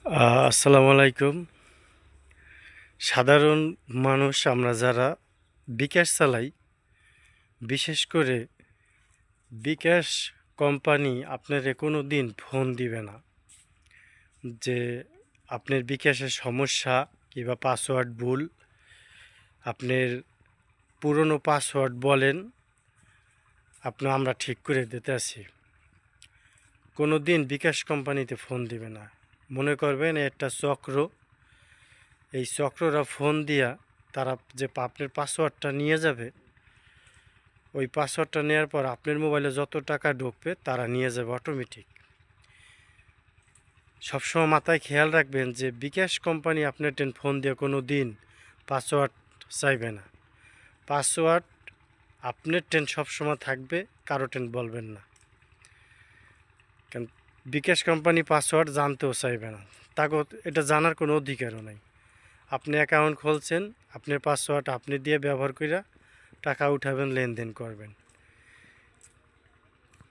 আসসালামু আলাইকুম। সাধারণ মানুষ আমরা যারা বিকাশ চালাই, বিশেষ করে বিকাশ কোম্পানি আপনারে কোনো দিন ফোন দিবে না যে আপনার বিকাশের সমস্যা কিংবা পাসওয়ার্ড ভুল, আপনার পুরনো পাসওয়ার্ড বলেন, আমরা ঠিক করে দিতে আসি। কোনো দিন বিকাশ কোম্পানিতে ফোন দিবে না। মনে করবেন একটা চক্র, এই চক্ররা ফোন দিয়া তারা যে আপনার পাসওয়ার্ডটা নিয়ে যাবে, ওই পাসওয়ার্ডটা নেওয়ার পর আপনার মোবাইলে যত টাকা ঢুকবে তারা নিয়ে যাবে অটোমেটিক। সবসময় মাথায় খেয়াল রাখবেন যে বিকাশ কোম্পানি আপনার ফোন দিয়ে কোনো দিন পাসওয়ার্ড চাইবে না। পাসওয়ার্ড আপনার সবসময় থাকবে, কারো বলবেন না, কারণ বিকাশ কোম্পানি পাসওয়ার্ড জানতেও চাইবে না, তাকে এটা জানার কোনো অধিকারও নাই। আপনি অ্যাকাউন্ট খুলছেন, আপনার পাসওয়ার্ড আপনি দিয়ে ব্যবহার করে টাকা উঠাবেন, লেনদেন করবেন।